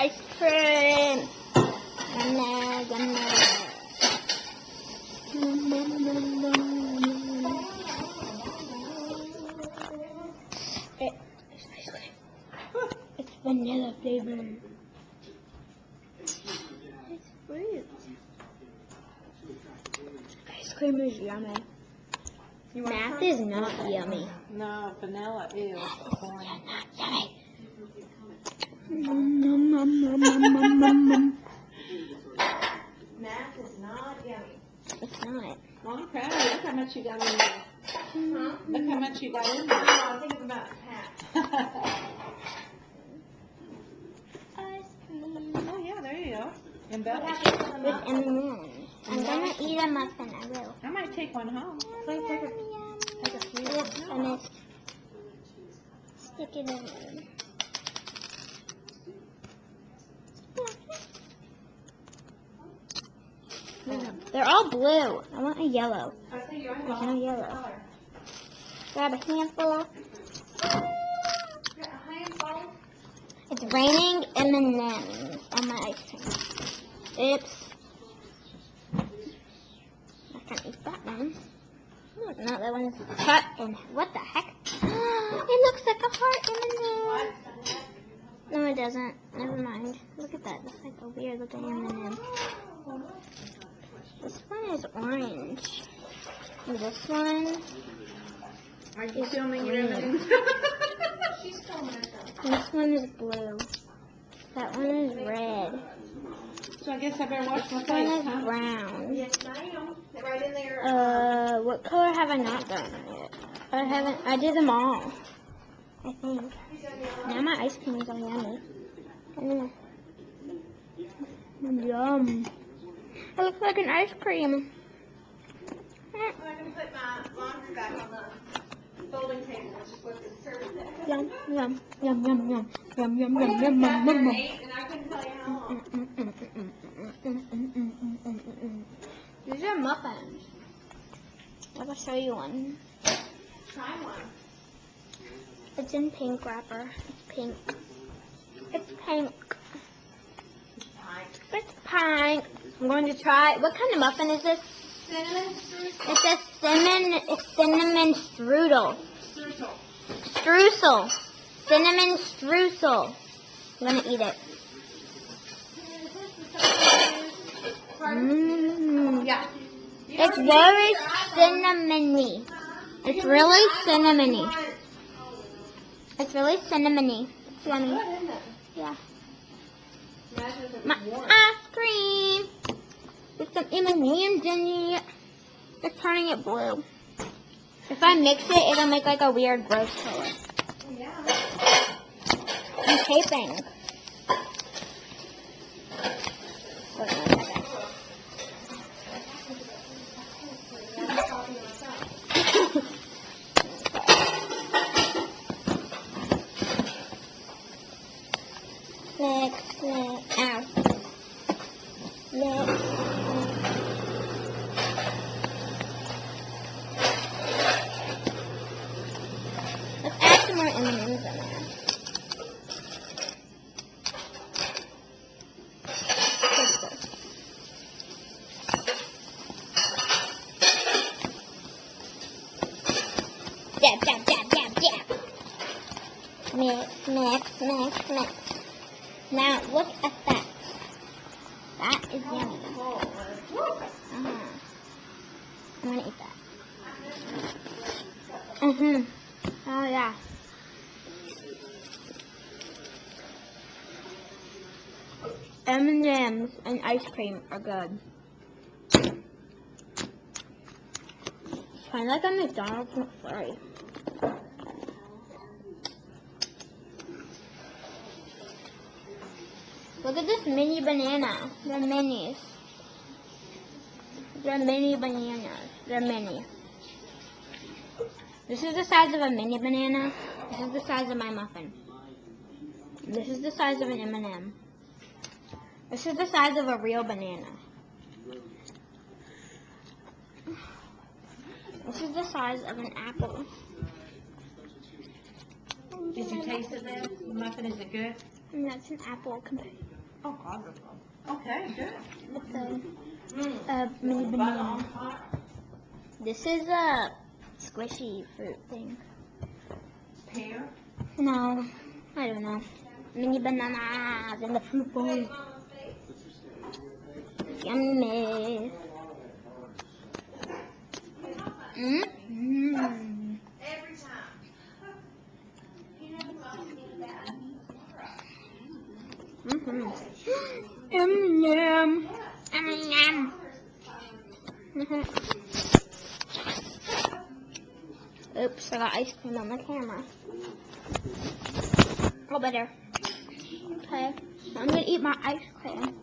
ice cream. Yummy, yummy. It's vanilla flavor. It's fruit. Ice cream is yummy. Math is not yummy. No, vanilla is. Not yummy. Math is not yummy. It's not. Well, I'm proud of you. Look how much you got in there. Huh? Look how much you got in there. Oh, I think it's about half. Ice cream. Oh, yeah, there you go. What Embellish. happens to the With muffin? M&M's. I'm gonna eat a muffin. I will. I might take one home. Please take a Yes, and then stick it in there. They're all blue. I want a yellow. I think you're There's no yellow. Grab a handful. It's raining M&M's on my ice cream. Oops. I can't eat that one. Oh, no, that one's cut in. What the heck? It looks like a heart M&M. No, it doesn't. Never mind. Look at that. It's like a weird looking M&M. This one is orange. And this one Are you is filming your green. M&Ms? She's filming herself. And this one is blue. That one is red. So I guess I better wash my This one face, is huh? brown. Yes, ma'am. Right in there. What color have I not done yet? I did them all. I think. Now my ice cream is all yummy. Yum. It looks like an ice cream. I'm going to put my laundry back on the folding table, which is what the service is. Yum, yum, yum, yum, yum, yum, yum, We yum, haven't yum, sat there yum, and yum. ate, and I couldn't tell you how long. These are muffins. I will show you one. Try one. It's in pink wrapper. It's pink. It's pink. It's pink. I'm going to try. What kind of muffin is this? Cinnamon It's a cinnamon strudel. streusel. Streusel. Cinnamon streusel. I'm gonna eat it. Mmm. Yeah. It's very cinnamony. It's really cinnamony. It's really cinnamony. It's yummy. Good, isn't it? Yeah. Imagine if it My was warm. ice cream. With some M&M's in it. It's turning it blue. If I mix it, it'll make like a weird gross color. Yeah. I'm taping. Wait 1 second. Mix, mix, ow. Mix. Let's add some more M&Ms in there. Taste this. Dab, dab, dab, dab, dab. Mix, mix, mix, mix. Now look at that. That is yummy. I'm gonna eat that. Oh yeah. M&M's and ice cream are good. Kind of like a McDonald's McFlurry. Look at this mini banana. They're minis. They're mini bananas. They're mini. This is the size of a mini banana. This is the size of my muffin. This is the size of an M&M. This is the size of a real banana. This is the size of an apple. Did you taste it then? The muffin, is it good? And that's an apple compared Oh, wonderful. Okay, good. with the mini banana. This is a squishy fruit thing. Pear. No, I don't know. Mini bananas in the fruit bowl. Yummy. Mm-hmm. Every time. You know who else needs that? Mm-hmm. Yum, yum. Yum, yum. Mhm. Oops, I got ice cream on the camera. Oh, better. Okay, so I'm gonna eat my ice cream.